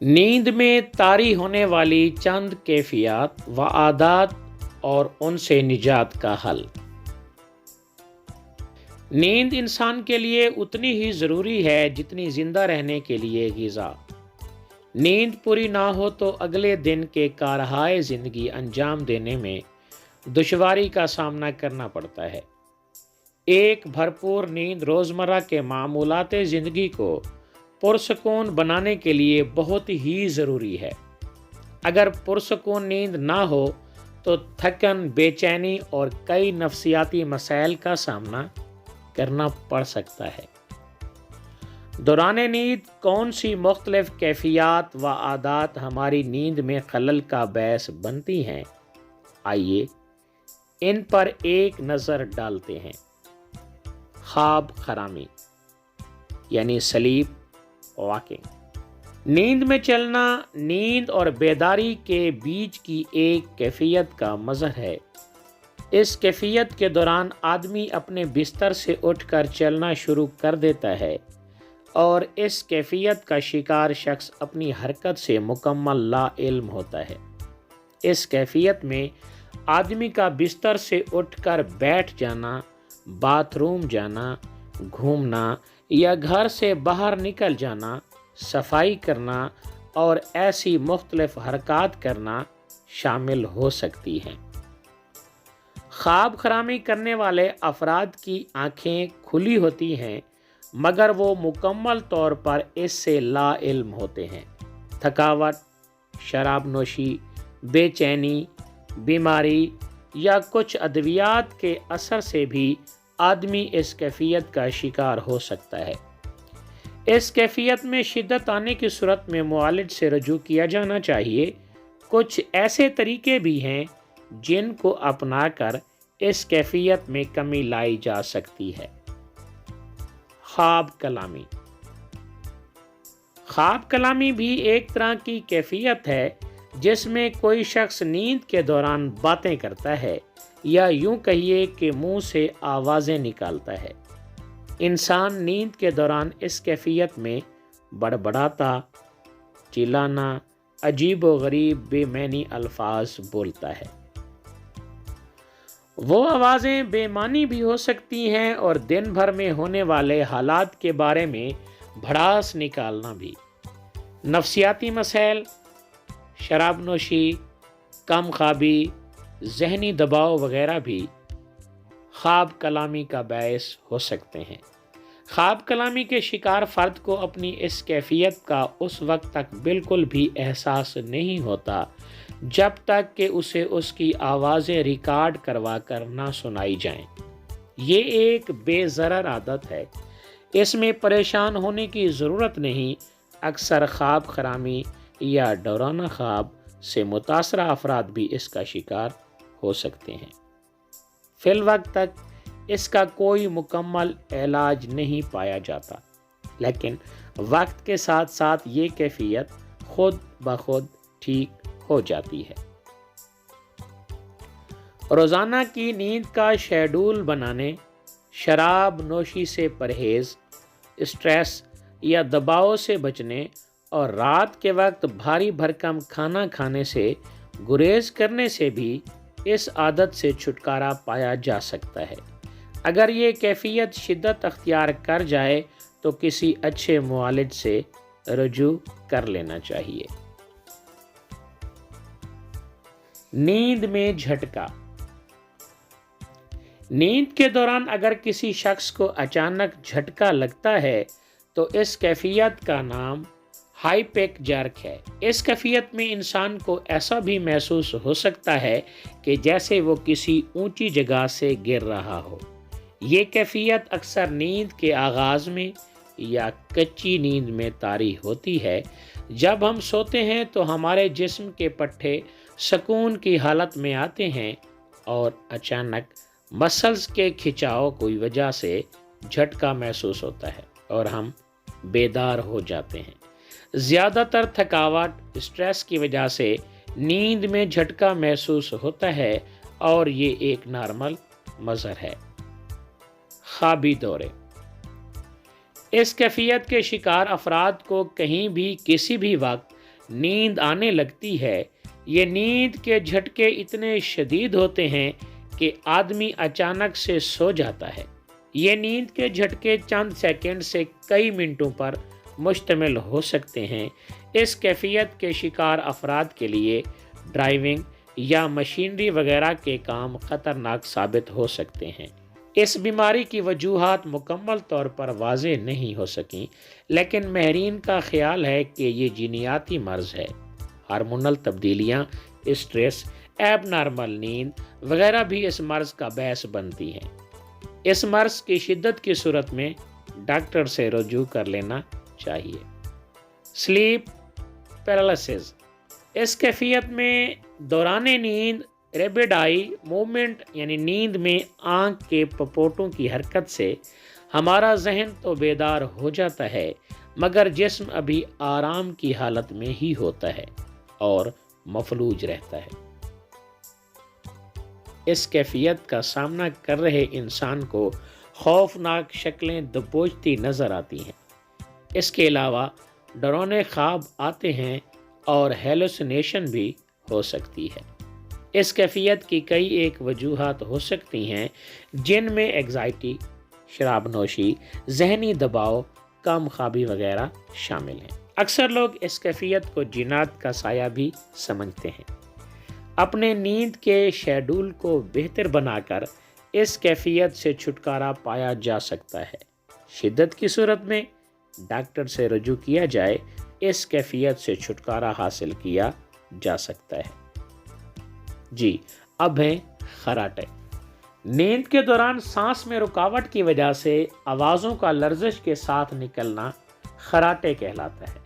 نیند میں طاری ہونے والی چند کیفیات و عادات اور ان سے نجات کا حل۔ نیند انسان کے لیے اتنی ہی ضروری ہے جتنی زندہ رہنے کے لیے غذا۔ نیند پوری نہ ہو تو اگلے دن کے کارہائے زندگی انجام دینے میں دشواری کا سامنا کرنا پڑتا ہے۔ ایک بھرپور نیند روزمرہ کے معمولات زندگی کو پرسکون بنانے کے لیے بہت ہی ضروری ہے۔ اگر پرسکون نیند نہ ہو تو تھکن، بے چینی اور کئی نفسیاتی مسائل کا سامنا کرنا پڑ سکتا ہے۔ دوران نیند کون سی مختلف کیفیات و عادات ہماری نیند میں خلل کا باعث بنتی ہیں؟ آئیے ان پر ایک نظر ڈالتے ہیں۔ خواب خرامی یعنی سلیپ واکنگ۔ نیند میں چلنا نیند اور بیداری کے بیچ کی ایک کیفیت کا مظہر ہے۔ اس کیفیت کے دوران آدمی اپنے بستر سے اٹھ کر چلنا شروع کر دیتا ہے اور اس کیفیت کا شکار شخص اپنی حرکت سے مکمل لا علم ہوتا ہے۔ اس کیفیت میں آدمی کا بستر سے اٹھ کر بیٹھ جانا، باتھ روم جانا، گھومنا یا گھر سے باہر نکل جانا، صفائی کرنا اور ایسی مختلف حرکات کرنا شامل ہو سکتی ہیں۔ خواب خرامی کرنے والے افراد کی آنکھیں کھلی ہوتی ہیں مگر وہ مکمل طور پر اس سے لا علم ہوتے ہیں۔ تھکاوٹ، شراب نوشی، بے چینی، بیماری یا کچھ ادویات کے اثر سے بھی آدمی اس کیفیت کا شکار ہو سکتا ہے۔ اس کیفیت میں شدت آنے کی صورت میں معالج سے رجوع کیا جانا چاہیے۔ کچھ ایسے طریقے بھی ہیں جن کو اپنا کر اس کیفیت میں کمی لائی جا سکتی ہے۔ خواب کلامی۔ خواب کلامی بھی ایک طرح کی کیفیت ہے جس میں کوئی شخص نیند کے دوران باتیں کرتا ہے یا یوں کہیے کہ منہ سے آوازیں نکالتا ہے۔ انسان نیند کے دوران اس کیفیت میں بڑبڑاتا، چلانا، عجیب و غریب بے معنی الفاظ بولتا ہے۔ وہ آوازیں بے معنی بھی ہو سکتی ہیں اور دن بھر میں ہونے والے حالات کے بارے میں بھڑاس نکالنا بھی۔ نفسیاتی مسائل، شراب نوشی، کم خوابی، ذہنی دباؤ وغیرہ بھی خواب کلامی کا باعث ہو سکتے ہیں۔ خواب کلامی کے شکار فرد کو اپنی اس کیفیت کا اس وقت تک بالکل بھی احساس نہیں ہوتا جب تک کہ اسے اس کی آوازیں ریکارڈ کروا کر نہ سنائی جائیں۔ یہ ایک بے ضرر عادت ہے، اس میں پریشان ہونے کی ضرورت نہیں۔ اکثر خواب خرامی یا دورانہ خواب سے متاثرہ افراد بھی اس کا شکار ہو سکتے ہیں۔ فی الوقت تک اس کا کوئی مکمل علاج نہیں پایا جاتا، لیکن وقت کے ساتھ ساتھ یہ کیفیت خود بخود ٹھیک ہو جاتی ہے۔ روزانہ کی نیند کا شیڈول بنانے، شراب نوشی سے پرہیز، اسٹریس یا دباؤ سے بچنے اور رات کے وقت بھاری بھرکم کھانا کھانے سے گریز کرنے سے بھی اس عادت سے چھٹکارا پایا جا سکتا ہے۔ اگر یہ کیفیت شدت اختیار کر جائے تو کسی اچھے معالج سے رجوع کر لینا چاہیے۔ نیند میں جھٹکا۔ نیند کے دوران اگر کسی شخص کو اچانک جھٹکا لگتا ہے تو اس کیفیت کا نام ہائپیک جرک ہے۔ اس کیفیت میں انسان کو ایسا بھی محسوس ہو سکتا ہے کہ جیسے وہ کسی اونچی جگہ سے گر رہا ہو۔ یہ کیفیت اکثر نیند کے آغاز میں یا کچی نیند میں طاری ہوتی ہے۔ جب ہم سوتے ہیں تو ہمارے جسم کے پٹھے سکون کی حالت میں آتے ہیں اور اچانک مسلز کے کھچاؤ کی وجہ سے جھٹکا محسوس ہوتا ہے اور ہم بیدار ہو جاتے ہیں۔ زیادہ تر تھکاوٹ، اسٹریس کی وجہ سے نیند میں جھٹکا محسوس ہوتا ہے اور یہ ایک نارمل مظہر ہے۔ خوابی دورے۔ اس کیفیت کے شکار افراد کو کہیں بھی کسی بھی وقت نیند آنے لگتی ہے، یہ نیند کے جھٹکے اتنے شدید ہوتے ہیں کہ آدمی اچانک سے سو جاتا ہے۔ یہ نیند کے جھٹکے چند سیکنڈ سے کئی منٹوں پر مشتمل ہو سکتے ہیں۔ اس کیفیت کے شکار افراد کے لیے ڈرائیونگ یا مشینری وغیرہ کے کام خطرناک ثابت ہو سکتے ہیں۔ اس بیماری کی وجوہات مکمل طور پر واضح نہیں ہو سکیں، لیکن ماہرین کا خیال ہے کہ یہ جینیاتی مرض ہے۔ ہارمونل تبدیلیاں، اسٹریس، ایب نارمل نیند وغیرہ بھی اس مرض کا باعث بنتی ہیں۔ اس مرض کی شدت کی صورت میں ڈاکٹر سے رجوع کر لینا چاہیے۔ سلیپ پیرالائسس، اس کیفیت میں دوران نیند ریپڈ آئی موومنٹ یعنی نیند میں آنکھ کے پپوٹوں کی حرکت سے ہمارا ذہن تو بیدار ہو جاتا ہے مگر جسم ابھی آرام کی حالت میں ہی ہوتا ہے اور مفلوج رہتا ہے۔ اس کیفیت کا سامنا کر رہے انسان کو خوفناک شکلیں دبوچتی نظر آتی ہیں۔ اس کے علاوہ ڈراؤنے خواب آتے ہیں اور ہیلوسینیشن بھی ہو سکتی ہے۔ اس کیفیت کی کئی ایک وجوہات ہو سکتی ہیں جن میں اینگزائٹی، شراب نوشی، ذہنی دباؤ، کم خوابی وغیرہ شامل ہیں۔ اکثر لوگ اس کیفیت کو جنات کا سایہ بھی سمجھتے ہیں۔ اپنے نیند کے شیڈول کو بہتر بنا کر اس کیفیت سے چھٹکارا پایا جا سکتا ہے۔ شدت کی صورت میں ڈاکٹر سے رجوع کیا جائے، اس کیفیت سے چھٹکارا حاصل کیا جا سکتا ہے۔ جی، اب ہیں خراٹے۔ نیند کے دوران سانس میں رکاوٹ کی وجہ سے آوازوں کا لرزش کے ساتھ نکلنا خراٹے کہلاتا ہے۔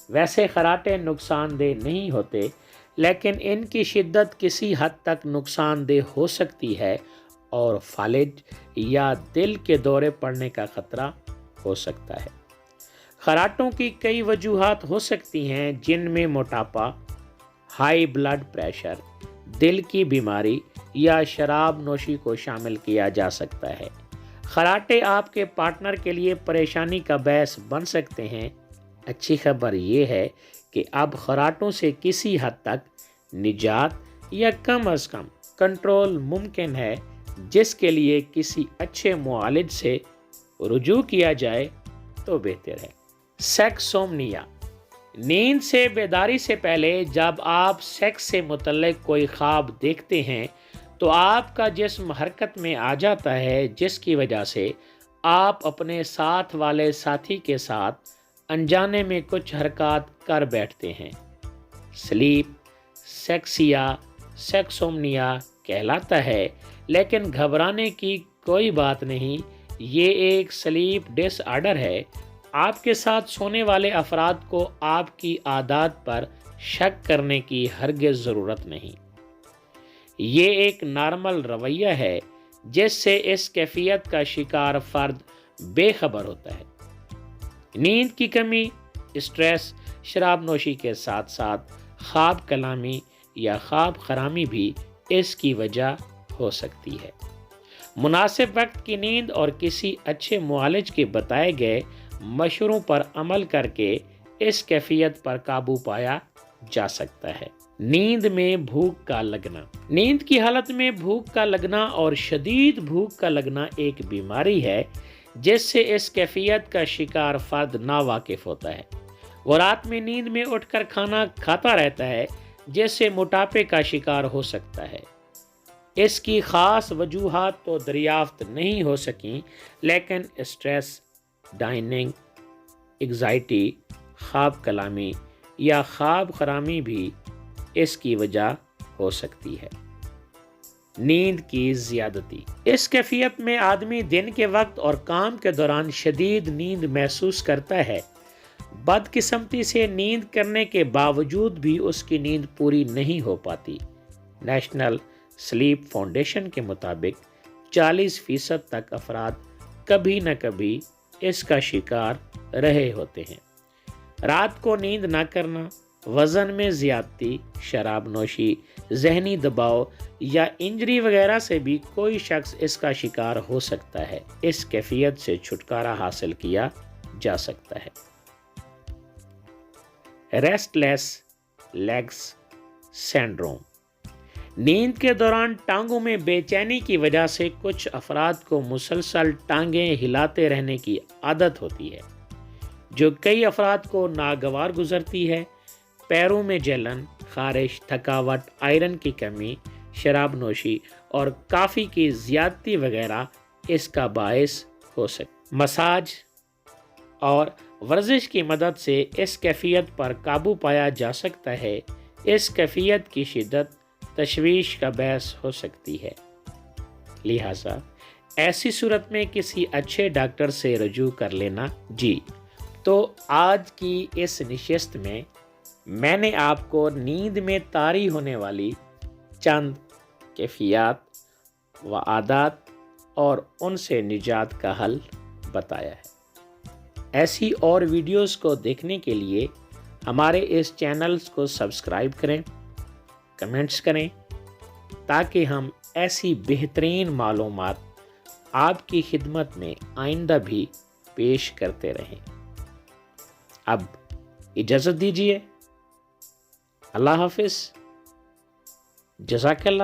ویسے خراٹے نقصان دہ نہیں ہوتے، لیکن ان کی شدت کسی حد تک نقصان دہ ہو سکتی ہے اور فالج یا دل کے دورے پڑنے کا خطرہ ہو سکتا ہے۔ خراٹوں کی کئی وجوہات ہو سکتی ہیں جن میں موٹاپا، ہائی بلڈ پریشر، دل کی بیماری یا شراب نوشی کو شامل کیا جا سکتا ہے۔ خراٹے آپ کے پارٹنر کے لیے پریشانی کا باعث بن سکتے ہیں۔ اچھی خبر یہ ہے کہ اب خراٹوں سے کسی حد تک نجات یا کم از کم کنٹرول ممکن ہے، جس کے لیے کسی اچھے معالج سے رجوع کیا جائے تو بہتر ہے۔ سیکسومنیا، نیند سے بیداری سے پہلے جب آپ سیکس سے متعلق کوئی خواب دیکھتے ہیں تو آپ کا جسم حرکت میں آ جاتا ہے، جس کی وجہ سے آپ اپنے ساتھ والے ساتھی کے ساتھ انجانے میں کچھ حرکات کر بیٹھتے ہیں۔ سلیپ سیکسیا سیکسومنیا کہلاتا ہے، لیکن گھبرانے کی کوئی بات نہیں، یہ ایک سلیپ ڈس آرڈر ہے۔ آپ کے ساتھ سونے والے افراد کو آپ کی عادات پر شک کرنے کی ہرگز ضرورت نہیں۔ یہ ایک نارمل رویہ ہے جس سے اس کیفیت کا شکار فرد بے خبر ہوتا ہے۔ نیند کی کمی، اسٹریس، شراب نوشی کے ساتھ ساتھ خواب کلامی یا خواب خرامی بھی اس کی وجہ ہو سکتی ہے۔ مناسب وقت کی نیند اور کسی اچھے معالج کے بتائے گئے مشوروں پر عمل کر کے اس کیفیت پر قابو پایا جا سکتا ہے۔ نیند میں بھوک کا لگنا، نیند کی حالت میں بھوک کا لگنا اور شدید بھوک کا لگنا ایک بیماری ہے جس سے اس کیفیت کا شکار فرد ناواقف ہوتا ہے۔ وہ رات میں نیند میں اٹھ کر کھانا کھاتا رہتا ہے، جس سے موٹاپے کا شکار ہو سکتا ہے۔ اس کی خاص وجوہات تو دریافت نہیں ہو سکیں، لیکن اسٹریس، ڈائننگ، اینگزائٹی، خواب کلامی یا خواب خرامی بھی اس کی وجہ ہو سکتی ہے۔ نیند کی زیادتی، اس کیفیت میں آدمی دن کے وقت اور کام کے دوران شدید نیند محسوس کرتا ہے۔ بدقسمتی سے نیند کرنے کے باوجود بھی اس کی نیند پوری نہیں ہو پاتی۔ نیشنل سلیپ فاؤنڈیشن کے مطابق 40% تک افراد کبھی نہ کبھی اس کا شکار رہے ہوتے ہیں۔ رات کو نیند نہ کرنا، وزن میں زیادتی، شراب نوشی، ذہنی دباؤ یا انجری وغیرہ سے بھی کوئی شخص اس کا شکار ہو سکتا ہے۔ اس کیفیت سے چھٹکارا حاصل کیا جا سکتا ہے۔ ریسٹ لیس لیگس سینڈروم۔ نیند کے دوران ٹانگوں میں بے چینی کی وجہ سے کچھ افراد کو مسلسل ٹانگیں ہلاتے رہنے کی عادت ہوتی ہے، جو کئی افراد کو ناگوار گزرتی ہے۔ پیروں میں جلن، خارش، تھکاوٹ، آئرن کی کمی، شراب نوشی اور کافی کی زیادتی وغیرہ اس کا باعث ہو سکتے۔ مساج اور ورزش کی مدد سے اس کیفیت پر قابو پایا جا سکتا ہے۔ اس کیفیت کی شدت تشویش کا باعث ہو سکتی ہے، لہٰذا ایسی صورت میں کسی اچھے ڈاکٹر سے رجوع کر لینا۔ جی تو آج کی اس نشست میں میں نے آپ کو نیند میں طاری ہونے والی چند کیفیات و عادات اور ان سے نجات کا حل بتایا ہے۔ ایسی اور ویڈیوز کو دیکھنے کے لیے ہمارے اس چینلز کو سبسکرائب کریں، کمنٹس کریں، تاکہ ہم ایسی بہترین معلومات آپ کی خدمت میں آئندہ بھی پیش کرتے رہیں۔ اب اجازت دیجیے، اللہ حافظ، جزاک اللہ۔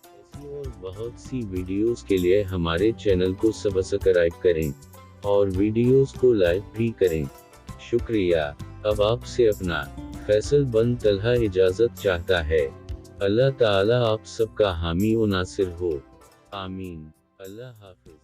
ایسی اور بہت سی ویڈیوز کے لیے ہمارے چینل کو سبسکرائب کریں اور ویڈیوز کو لائک بھی کریں۔ شکریہ۔ اب آپ سے اپنا فیصل بن طلحہ اجازت چاہتا ہے۔ اللہ تعالیٰ آپ سب کا حامی و ناصر ہو، آمین۔ اللہ حافظ۔